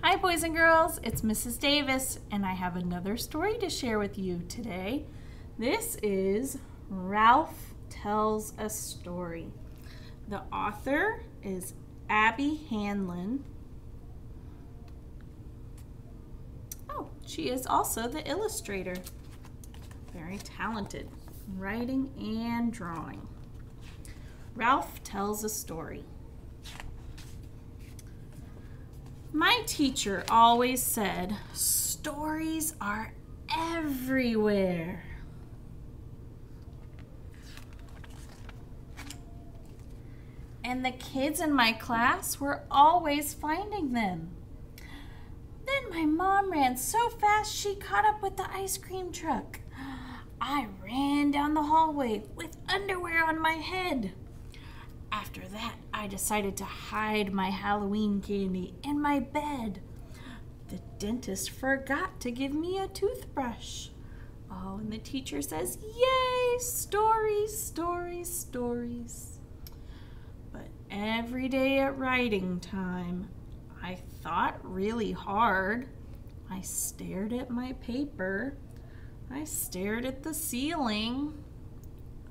Hi boys and girls, it's Mrs. Davis and I have another story to share with you today. This is Ralph Tells a Story. The author is Abby Hanlon. Oh, she is also the illustrator. Very talented in writing and drawing. Ralph Tells a Story. My teacher always said, stories are everywhere. And the kids in my class were always finding them. Then my mom ran so fast she caught up with the ice cream truck. I ran down the hallway with underwear on my head. After that, I decided to hide my Halloween candy in my bed. The dentist forgot to give me a toothbrush. Oh, and the teacher says, yay, stories, stories, stories. But every day at writing time, I thought really hard. I stared at my paper. I stared at the ceiling.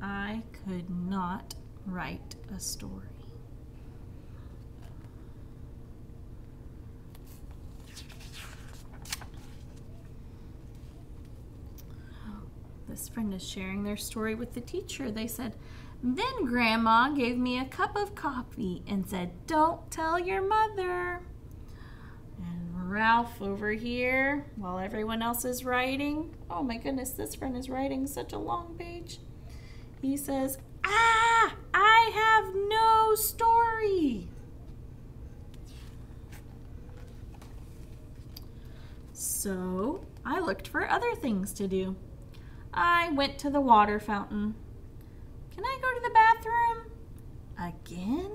I could not write a story. This friend is sharing their story with the teacher. They said, then Grandma gave me a cup of coffee and said, don't tell your mother. And Ralph over here, while everyone else is writing, oh my goodness, this friend is writing such a long page. He says, I have no story. So I looked for other things to do. I went to the water fountain. Can I go to the bathroom? Again?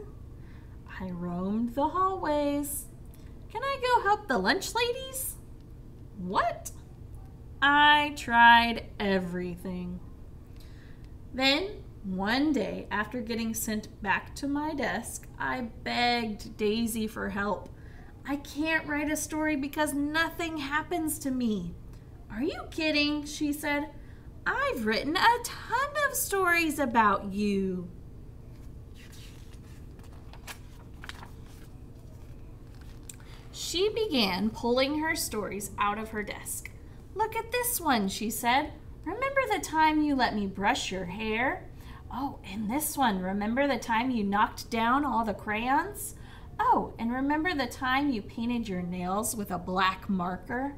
I roamed the hallways. Can I go help the lunch ladies? What? I tried everything. Then, one day, after getting sent back to my desk, I begged Daisy for help. I can't write a story because nothing happens to me. Are you kidding? She said. I've written a ton of stories about you. She began pulling her stories out of her desk. Look at this one, she said. Remember the time you let me brush your hair? Oh, and this one, remember the time you knocked down all the crayons? Oh, and remember the time you painted your nails with a black marker?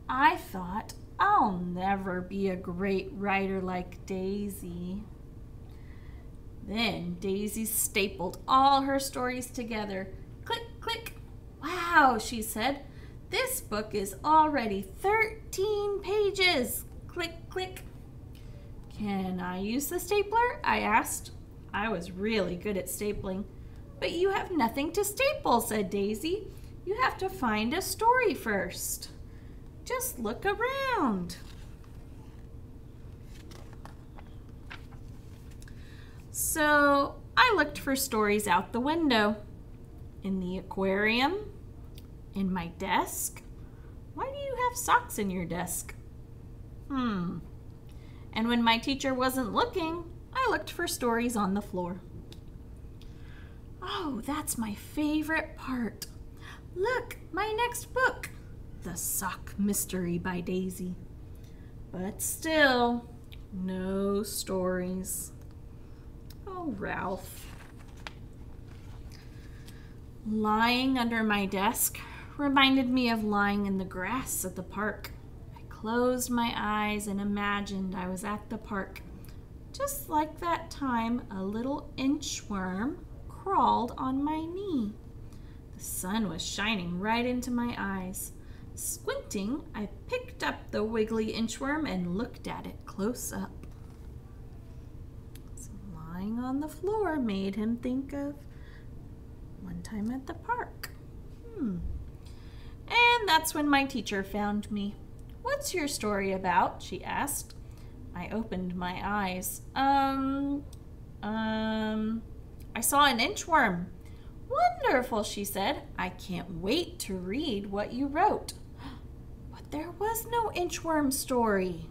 I thought, I'll never be a great writer like Daisy. Then Daisy stapled all her stories together. Click, click. Wow, she said. This book is already 13 pages. Click, click. Can I use the stapler? I asked. I was really good at stapling. But you have nothing to staple, said Daisy. You have to find a story first. Just look around. So I looked for stories out the window, in the aquarium, in my desk. Why do you have socks in your desk? And when my teacher wasn't looking, I looked for stories on the floor. Oh, that's my favorite part. Look, my next book, The Sock Mystery by Daisy. But still, no stories. Oh, Ralph. Lying under my desk reminded me of lying in the grass at the park. Closed my eyes and imagined I was at the park. Just like that time a little inchworm crawled on my knee. The sun was shining right into my eyes. Squinting, I picked up the wiggly inchworm and looked at it close up. So lying on the floor made him think of one time at the park. And that's when my teacher found me. What's your story about? She asked. I opened my eyes. I saw an inchworm. Wonderful, she said. I can't wait to read what you wrote. But there was no inchworm story.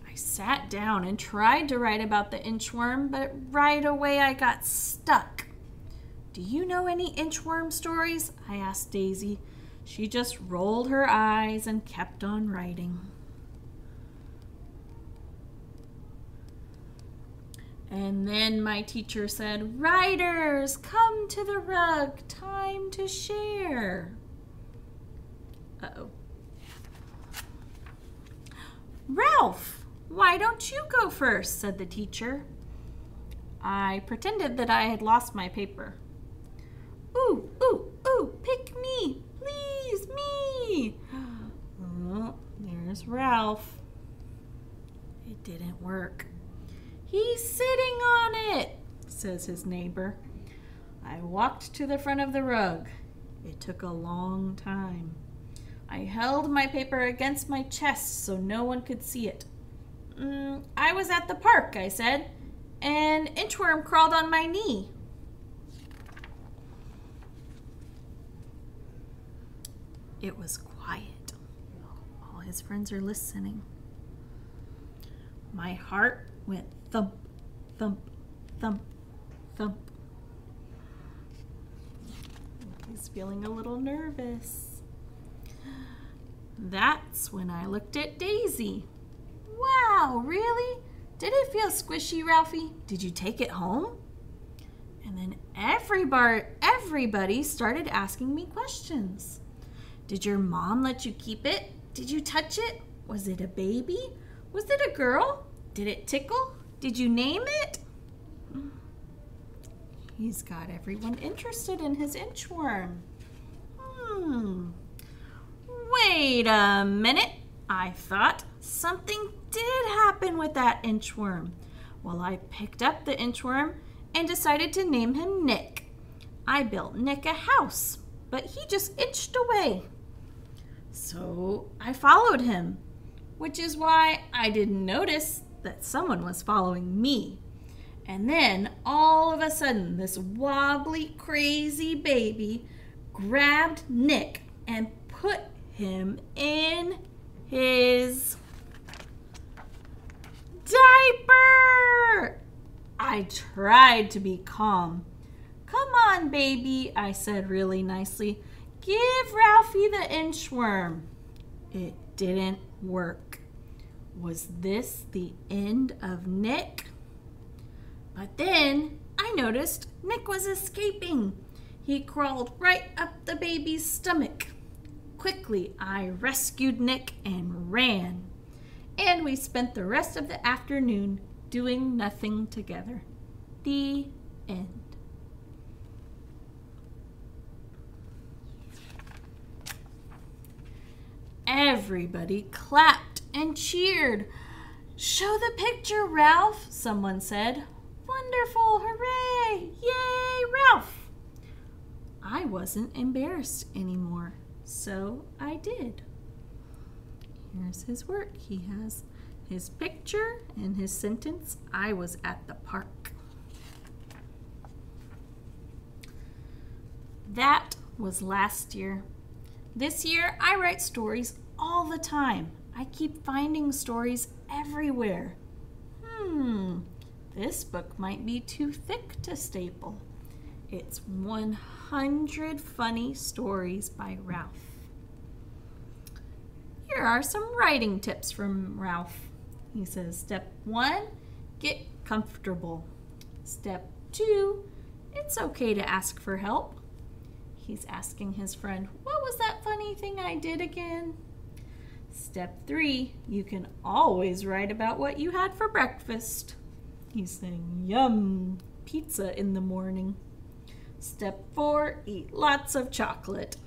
I sat down and tried to write about the inchworm, but right away I got stuck. Do you know any inchworm stories? I asked Daisy. She just rolled her eyes and kept on writing. And then my teacher said, "Writers, come to the rug, time to share." Uh-oh. "Ralph, why don't you go first?" said the teacher. I pretended that I had lost my paper. "Ooh, ooh, ooh, pick me, please, me." Oh, there's Ralph. It didn't work. "He's sitting on it," says his neighbor. I walked to the front of the rug. It took a long time. I held my paper against my chest so no one could see it. "I was at the park," I said. "An inchworm crawled on my knee." It was quiet. All his friends are listening. My heart went thump, thump, thump, thump. He's feeling a little nervous. That's when I looked at Daisy. "Wow, really? Did it feel squishy, Ralphie? Did you take it home?" And then everybody started asking me questions. "Did your mom let you keep it? Did you touch it? Was it a baby? Was it a girl? Did it tickle? Did you name it?" He's got everyone interested in his inchworm. Wait a minute, I thought. Something did happen with that inchworm. Well, I picked up the inchworm and decided to name him Nick. I built Nick a house, but he just inched away. So I followed him, which is why I didn't notice that someone was following me. And then all of a sudden, this wobbly, crazy baby grabbed Nick and put him in his diaper. I tried to be calm. "Come on, baby," I said really nicely. "Give Ralphie the inchworm." It didn't work. Was this the end of Nick? But then I noticed Nick was escaping. He crawled right up the baby's stomach. Quickly, I rescued Nick and ran. And we spent the rest of the afternoon doing nothing together. The end. Everybody clapped and cheered. "Show the picture, Ralph," someone said. "Wonderful, hooray, yay, Ralph." I wasn't embarrassed anymore, so I did. Here's his work. He has his picture and his sentence, "I was at the park." That was last year. This year, I write stories all the time. I keep finding stories everywhere. This book might be too thick to staple. It's 100 Funny Stories by Ralph. Here are some writing tips from Ralph. He says, "Step 1, get comfortable. Step 2, it's okay to ask for help." He's asking his friend, "What was that funny thing I did again?" Step 3, you can always write about what you had for breakfast. He's saying, "Yum, pizza in the morning." Step 4, eat lots of chocolate.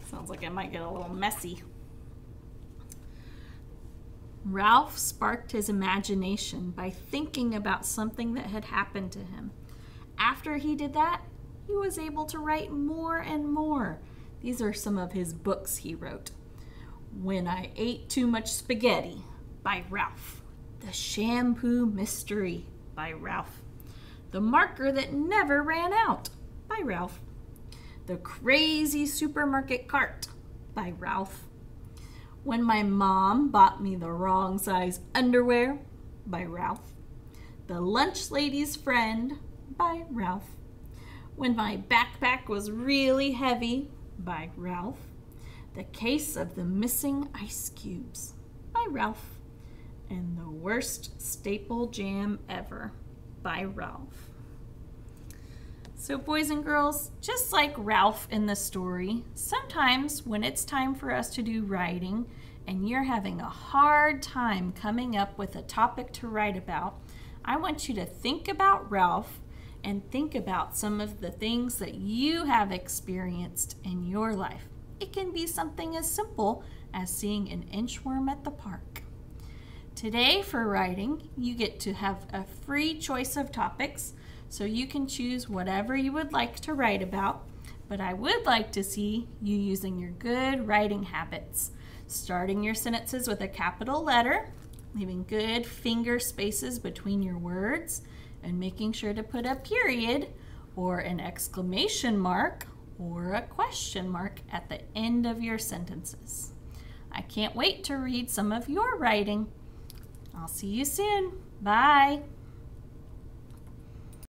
Sounds like it might get a little messy. Ralph sparked his imagination by thinking about something that had happened to him. After he did that, he was able to write more and more. These are some of his books he wrote. "When I Ate Too Much Spaghetti" by Ralph. The Shampoo Mystery by Ralph. The Marker That Never Ran Out by Ralph. The Crazy Supermarket Cart by Ralph. When My Mom Bought Me the Wrong Size Underwear by Ralph. The Lunch Lady's Friend by Ralph. When My Backpack Was Really Heavy by Ralph. The Case of the Missing Ice Cubes by Ralph. And The Worst Staple Jam Ever by Ralph. So boys and girls, just like Ralph in the story, sometimes when it's time for us to do writing and you're having a hard time coming up with a topic to write about, I want you to think about Ralph and think about some of the things that you have experienced in your life. It can be something as simple as seeing an inchworm at the park. Today for writing, you get to have a free choice of topics, so you can choose whatever you would like to write about, but I would like to see you using your good writing habits, starting your sentences with a capital letter, leaving good finger spaces between your words, and making sure to put a period or an exclamation mark or a question mark at the end of your sentences. I can't wait to read some of your writing. I'll see you soon. Bye.